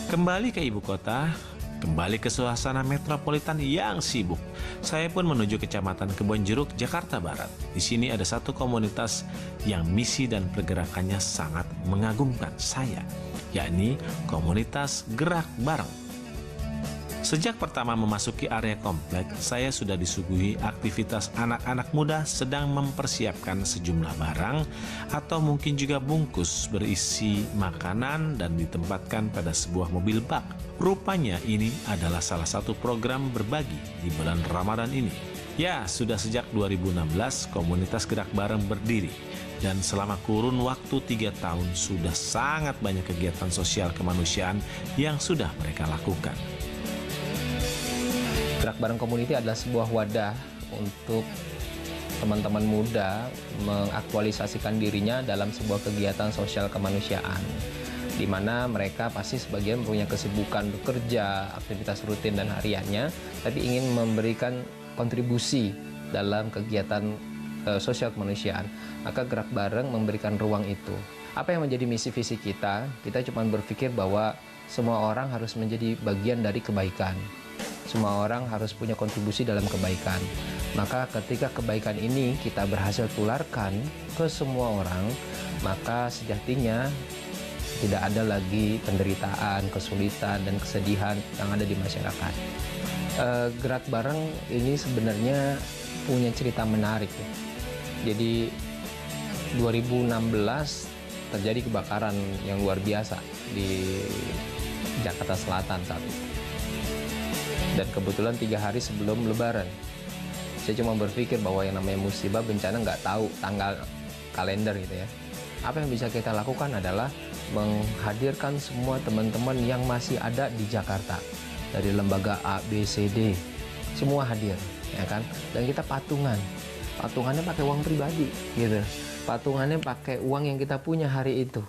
Kembali ke ibu kota, kembali ke suasana metropolitan yang sibuk. Saya pun menuju Kecamatan Kebonjeruk, Jakarta Barat. Di sini ada satu komunitas yang misi dan pergerakannya sangat mengagumkan saya, yakni komunitas Gerak Bareng. Sejak pertama memasuki area komplek, saya sudah disuguhi aktivitas anak-anak muda sedang mempersiapkan sejumlah barang atau mungkin juga bungkus berisi makanan dan ditempatkan pada sebuah mobil bak. Rupanya ini adalah salah satu program berbagi di bulan Ramadan ini. Ya, sudah sejak 2016 komunitas Gerak Bareng berdiri. Dan selama kurun waktu 3 tahun sudah sangat banyak kegiatan sosial kemanusiaan yang sudah mereka lakukan. Gerak Bareng Community adalah sebuah wadah untuk teman-teman muda mengaktualisasikan dirinya dalam sebuah kegiatan sosial kemanusiaan, di mana mereka pasti sebagian punya kesibukan bekerja, aktivitas rutin dan hariannya, tapi ingin memberikan kontribusi dalam kegiatan sosial kemanusiaan. Maka Gerak Bareng memberikan ruang itu. Apa yang menjadi misi visi kita? Kita cuma berpikir bahwa semua orang harus menjadi bagian dari kebaikan. Semua orang harus punya kontribusi dalam kebaikan. Maka ketika kebaikan ini kita berhasil tularkan ke semua orang, maka sejatinya tidak ada lagi penderitaan, kesulitan, dan kesedihan yang ada di masyarakat. Gerak Bareng ini sebenarnya punya cerita menarik ya. Jadi 2016 terjadi kebakaran yang luar biasa di Jakarta Selatan saat itu. Dan kebetulan 3 hari sebelum Lebaran, saya cuma berpikir bahwa yang namanya musibah bencana nggak tahu tanggal kalender gitu ya. Apa yang bisa kita lakukan adalah menghadirkan semua teman-teman yang masih ada di Jakarta dari lembaga A, B, C, D, semua hadir, ya kan? Dan kita patungannya pakai uang pribadi, gitu. Patungannya pakai uang yang kita punya hari itu.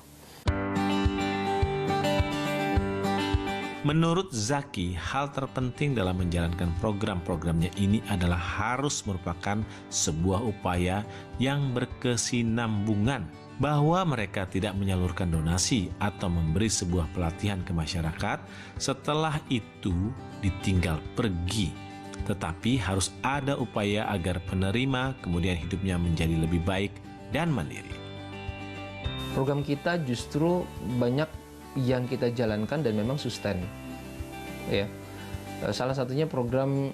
Menurut Zaki, hal terpenting dalam menjalankan program-programnya ini adalah harus merupakan sebuah upaya yang berkesinambungan, bahwa mereka tidak menyalurkan donasi atau memberi sebuah pelatihan ke masyarakat setelah itu ditinggal pergi, tetapi harus ada upaya agar penerima kemudian hidupnya menjadi lebih baik dan mandiri. Program kita justru banyak yang kita jalankan dan memang sustain, ya. Salah satunya program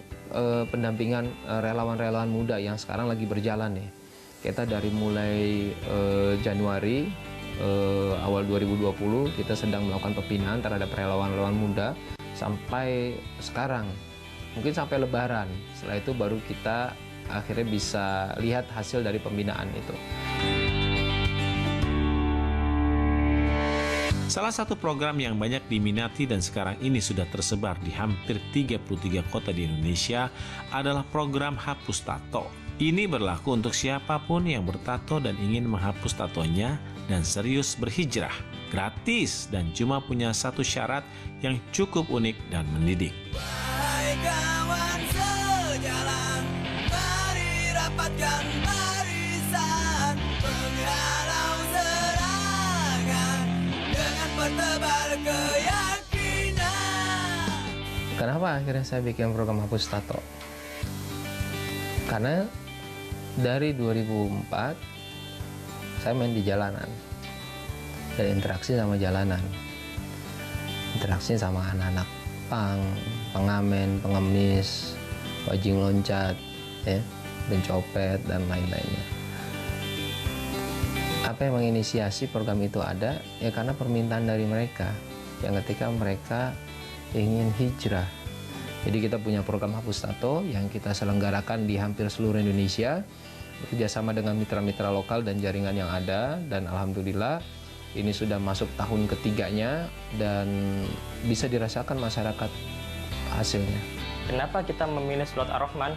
pendampingan relawan-relawan muda yang sekarang lagi berjalan nih. Kita dari mulai Januari awal 2020 kita sedang melakukan pembinaan terhadap relawan-relawan muda sampai sekarang, mungkin sampai Lebaran. Setelah itu baru kita akhirnya bisa lihat hasil dari pembinaan itu. Salah satu program yang banyak diminati dan sekarang ini sudah tersebar di hampir 33 kota di Indonesia adalah program Hapus Tato. Ini berlaku untuk siapapun yang bertato dan ingin menghapus tatonya dan serius berhijrah. Gratis dan cuma punya satu syarat yang cukup unik dan mendidik. Wahai kawan sejalan, mari rapatkan barisan, menghalau serangan dengan bertebar keyakinan. Kenapa akhirnya saya bikin program Hapus Tato? Karena dari 2004 saya main di jalanan dan interaksi sama jalanan, interaksi sama anak-anak pang, pengamen, pengemis, bajing loncat, ya, pencopet dan lain-lainnya. Apa yang menginisiasi program itu ada? Ya karena permintaan dari mereka, yang ketika mereka ingin hijrah. Jadi kita punya program Hapus Tato yang kita selenggarakan di hampir seluruh Indonesia, bekerjasama dengan mitra-mitra lokal dan jaringan yang ada, dan alhamdulillah ini sudah masuk tahun ketiganya dan bisa dirasakan masyarakat hasilnya. Kenapa kita memilih surat Ar-Rahman?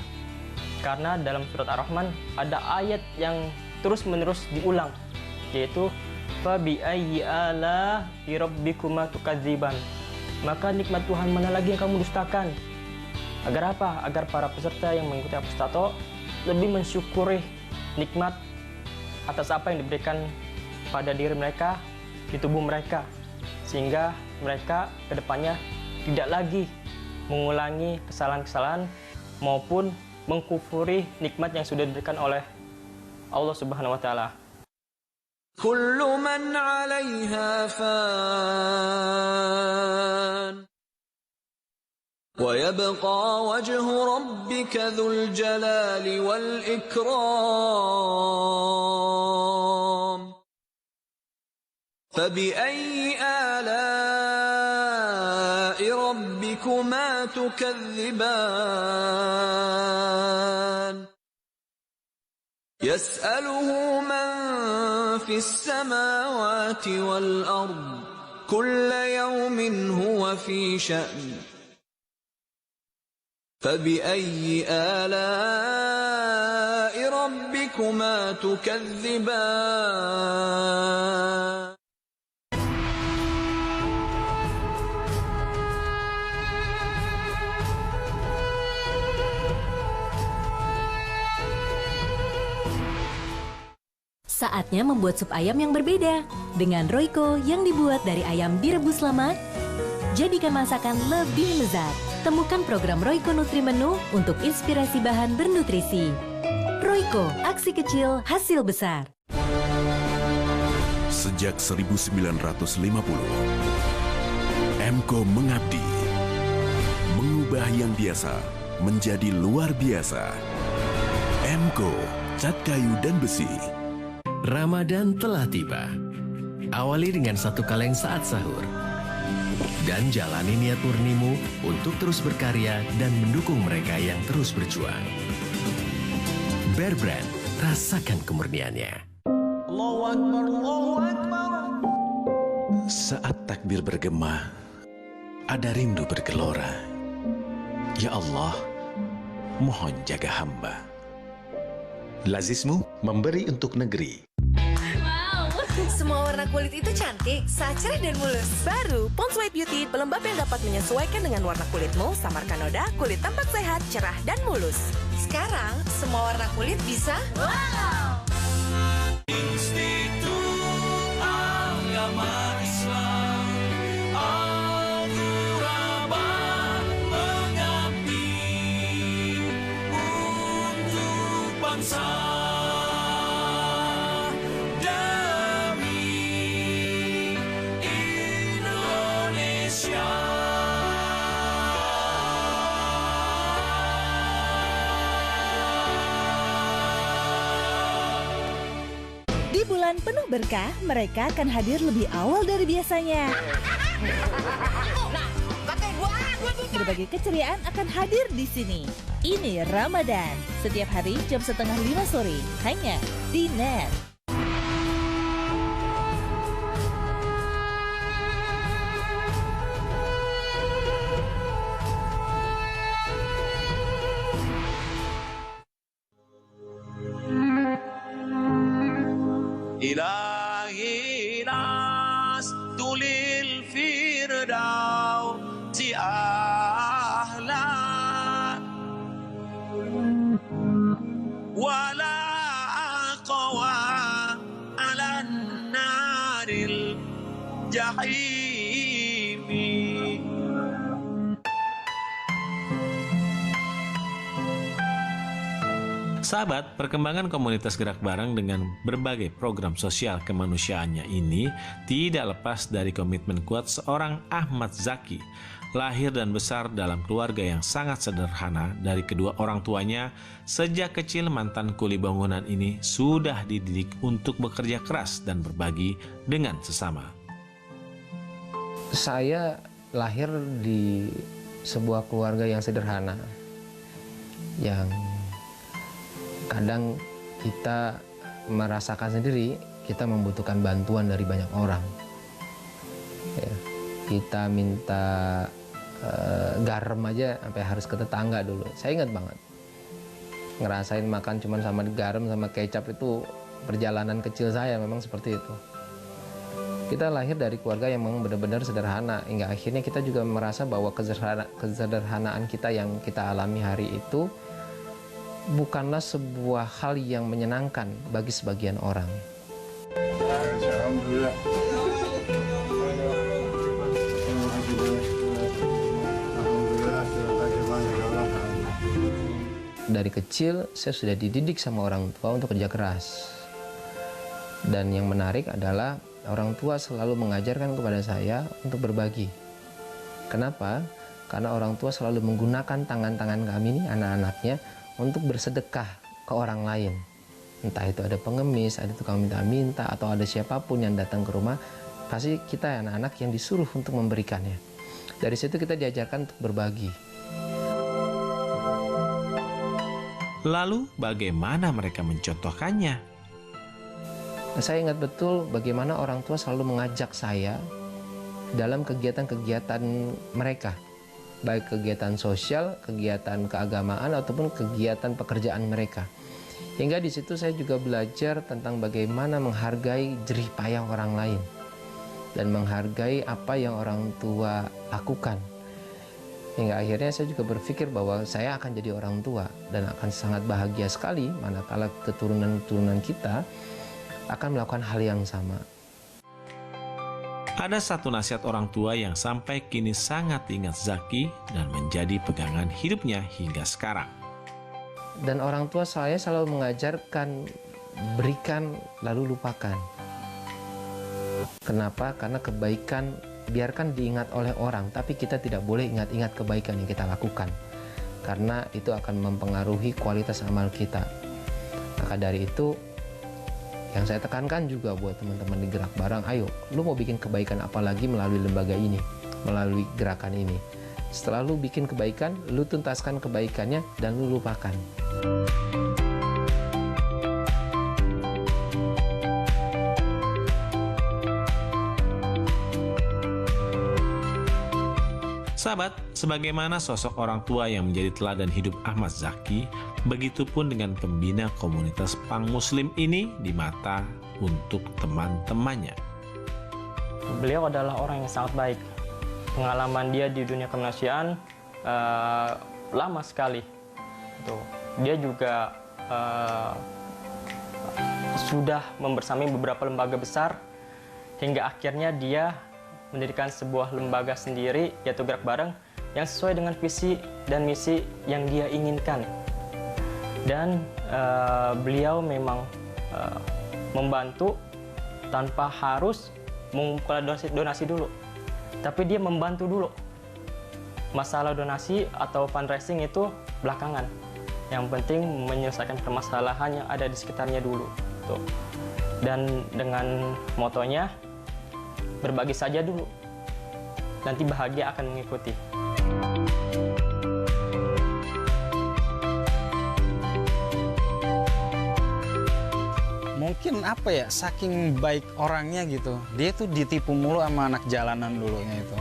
Karena dalam surat Ar-Rahman ada ayat yang terus-menerus diulang, yaitu fabi'ayyi ala'i rabbikuma tukadziban. Maka nikmat Tuhan mana lagi yang kamu dustakan? Agar apa? Agar para peserta yang mengikuti Hapus Tato lebih mensyukuri nikmat atas apa yang diberikan pada diri mereka, di tubuh mereka, sehingga mereka kedepannya tidak lagi mengulangi kesalahan-kesalahan maupun mengkufuri nikmat yang sudah diberikan oleh Allah Subhanahu wa taala. كل من عليها فان ويبقى وجه ربك ذو الجلال والإكرام فبأي آلاء ربكما تكذبان يسأله من في السماوات والأرض كل يوم هو في شأن فبأي آلاء ربكما تكذبان Saatnya membuat sup ayam yang berbeda dengan Royco yang dibuat dari ayam direbus lama. Jadikan masakan lebih lezat. Temukan program Royco Nutri Menu untuk inspirasi bahan bernutrisi. Royco, aksi kecil, hasil besar. Sejak 1950, Emco mengabdi, mengubah yang biasa menjadi luar biasa. Emco, cat kayu dan besi. Ramadan telah tiba. Awali dengan satu kaleng saat sahur. Dan jalani niat murnimu untuk terus berkarya dan mendukung mereka yang terus berjuang. Bear Brand, rasakan kemurniannya. Allahu Akbar, Allahu Akbar. Saat takbir bergema, ada rindu bergelora. Ya Allah, mohon jaga hamba. Lazismu memberi untuk negeri. Semua warna kulit itu cantik saat cerah dan mulus. Baru Pond's White Beauty, pelembab yang dapat menyesuaikan dengan warna kulitmu, samarkan noda, kulit tampak sehat, cerah dan mulus. Sekarang semua warna kulit bisa wow. Institut Agama Islam Al-Ghuraba mengabdi untuk bangsa. Di bulan penuh berkah, mereka akan hadir lebih awal dari biasanya. Berbagai keceriaan akan hadir di sini. Ini Ramadan, setiap hari jam 4:30 sore, hanya di NET. إلهي لست للفردوس أهلا ولا أقوى على النار الجحيم. Sahabat, perkembangan komunitas gerak bareng dengan berbagai program sosial kemanusiaannya ini tidak lepas dari komitmen kuat seorang Ahmad Zaki. Lahir dan besar dalam keluarga yang sangat sederhana dari kedua orang tuanya, sejak kecil mantan kuli bangunan ini sudah dididik untuk bekerja keras dan berbagi dengan sesama. Saya lahir di sebuah keluarga yang sederhana, yang kadang kita merasakan sendiri kita membutuhkan bantuan dari banyak orang. Ya, kita minta garam aja sampai harus ke tetangga dulu. Saya ingat banget ngerasain makan cuman sama garam sama kecap itu perjalanan kecil saya memang seperti itu. Kita lahir dari keluarga yang memang benar-benar sederhana, hingga akhirnya kita juga merasa bahwa kesederhanaan kita yang kita alami hari itu bukanlah sebuah hal yang menyenangkan bagi sebagian orang. dari kecil saya sudah dididik sama orang tua untuk kerja keras. Dan yang menarik adalah orang tua selalu mengajarkan kepada saya untuk berbagi. Kenapa? Karena orang tua selalu menggunakan tangan-tangan kami nih, anak-anaknya, untuk bersedekah ke orang lain. Entah itu ada pengemis, ada tukang minta-minta, atau ada siapapun yang datang ke rumah, pasti kita anak-anak yang disuruh untuk memberikannya. Dari situ kita diajarkan untuk berbagi. Lalu bagaimana mereka mencontohkannya? Saya ingat betul bagaimana orang tua selalu mengajak saya dalam kegiatan-kegiatan mereka. Baik kegiatan sosial, kegiatan keagamaan, ataupun kegiatan pekerjaan mereka. Hingga di situ saya juga belajar tentang bagaimana menghargai jerih payah orang lain. Dan menghargai apa yang orang tua lakukan. Hingga akhirnya saya juga berpikir bahwa saya akan jadi orang tua dan akan sangat bahagia sekali manakala keturunan-keturunan kita akan melakukan hal yang sama. Ada satu nasihat orang tua yang sampai kini sangat diingat Zaki dan menjadi pegangan hidupnya hingga sekarang. Dan orang tua saya selalu mengajarkan berikan lalu lupakan. Kenapa? Karena kebaikan biarkan diingat oleh orang, tapi kita tidak boleh ingat-ingat kebaikan yang kita lakukan. Karena itu akan mempengaruhi kualitas amal kita. Maka dari itu, yang saya tekankan juga buat teman-teman di Gerak Bareng, ayo, lu mau bikin kebaikan apa lagi melalui lembaga ini, melalui gerakan ini. Setelah lu bikin kebaikan, lu tuntaskan kebaikannya dan lu lupakan. Sahabat, sebagaimana sosok orang tua yang menjadi teladan hidup Ahmad Zaki, begitupun dengan pembina komunitas Pang Muslim ini di mata untuk teman-temannya. Beliau adalah orang yang sangat baik. Pengalaman dia di dunia kemanusiaan lama sekali. Dia juga sudah membersamai beberapa lembaga besar hingga akhirnya dia mendirikan sebuah lembaga sendiri yaitu Gerak Bareng yang sesuai dengan visi dan misi yang dia inginkan. Dan beliau memang membantu tanpa harus mengumpulkan donasi dulu, tapi dia membantu dulu. Masalah donasi atau fundraising itu belakangan. Yang penting menyelesaikan permasalahan yang ada di sekitarnya dulu. Dan dengan motonya, berbagi saja dulu, nanti bahagia akan mengikuti. Mungkin apa ya, saking baik orangnya gitu, dia tuh ditipu mulu sama anak jalanan dulunya itu.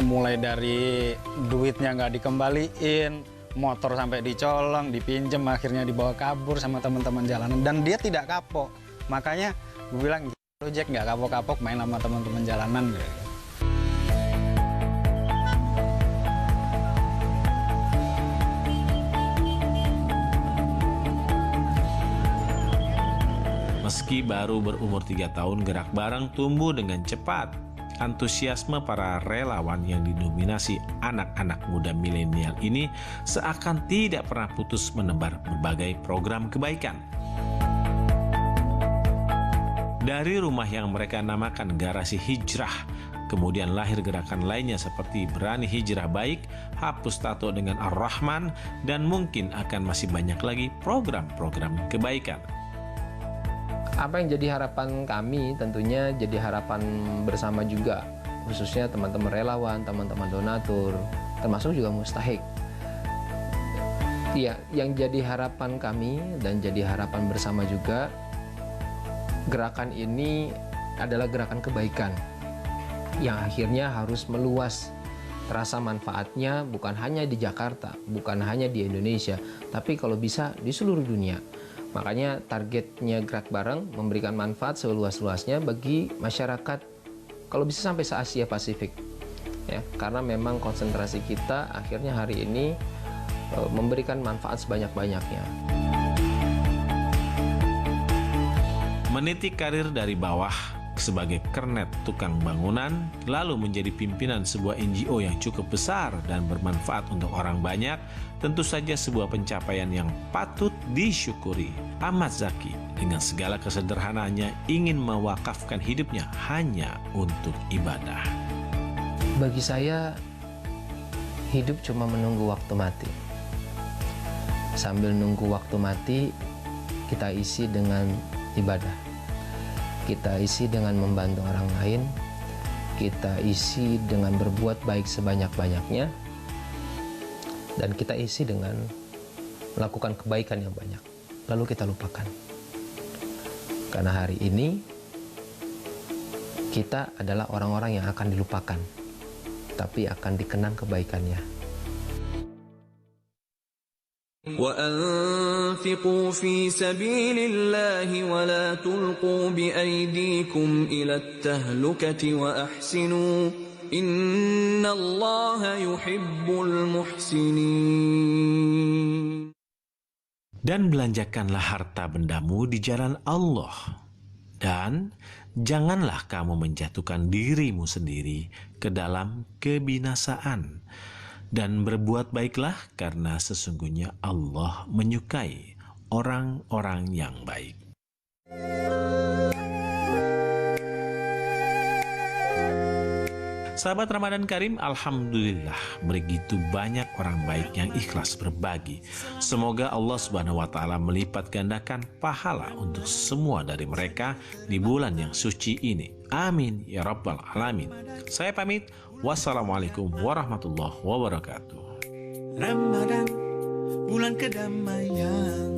Mulai dari duitnya nggak dikembaliin, motor sampai dicolong, dipinjem, akhirnya dibawa kabur sama teman-teman jalanan, dan dia tidak kapok. Makanya gue bilang, lu Jack nggak kapok-kapok main sama teman-teman jalanan gitu. Meski baru berumur 3 tahun, Gerak Bareng tumbuh dengan cepat. Antusiasme para relawan yang didominasi anak-anak muda milenial ini seakan tidak pernah putus menebar berbagai program kebaikan. Dari rumah yang mereka namakan Garasi Hijrah, kemudian lahir gerakan lainnya seperti Berani Hijrah Baik, Hapus Tato dengan Ar-Rahman, dan mungkin akan masih banyak lagi program-program kebaikan. Apa yang jadi harapan kami tentunya jadi harapan bersama juga, khususnya teman-teman relawan, teman-teman donatur, termasuk juga mustahik. Iya, yang jadi harapan kami dan jadi harapan bersama juga, gerakan ini adalah gerakan kebaikan yang akhirnya harus meluas rasa manfaatnya bukan hanya di Jakarta, bukan hanya di Indonesia, tapi kalau bisa di seluruh dunia. Makanya targetnya Gerak Bareng memberikan manfaat seluas-luasnya bagi masyarakat, kalau bisa sampai se-Asia Pasifik. Ya, karena memang konsentrasi kita akhirnya hari ini memberikan manfaat sebanyak-banyaknya. Meniti karir dari bawah sebagai kernet tukang bangunan, lalu menjadi pimpinan sebuah NGO yang cukup besar dan bermanfaat untuk orang banyak, tentu saja sebuah pencapaian yang patut disyukuri. Ahmad Zaki dengan segala kesederhanaannya ingin mewakafkan hidupnya hanya untuk ibadah. Bagi saya, hidup cuma menunggu waktu mati. Sambil nunggu waktu mati, kita isi dengan ibadah. Kita isi dengan membantu orang lain. Kita isi dengan berbuat baik sebanyak-banyaknya. Dan kita isi dengan melakukan kebaikan yang banyak. Lalu kita lupakan. Karena hari ini, kita adalah orang-orang yang akan dilupakan. Tapi akan dikenang kebaikannya. وأنفقوا في سبيل الله ولا تلقوا بأيديكم إلى التهلكة وأحسنوا إن الله يحب المحسنين. Dan belanjakanlah harta bendamu di jalan Allah. Dan janganlah kamu menjatuhkan dirimu sendiri ke dalam kebinasaan. Dan berbuat baiklah karena sesungguhnya Allah menyukai orang-orang yang baik. Sahabat Ramadan Karim, alhamdulillah begitu banyak orang baik yang ikhlas berbagi. Semoga Allah Subhanahu wa taala melipat gandakan pahala untuk semua dari mereka di bulan yang suci ini. Amin ya rabbal alamin. Saya pamit. Wassalamualaikum warahmatullahi wabarakatuh. Ramadan, bulan kedamaian.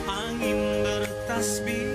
Angin bertasbih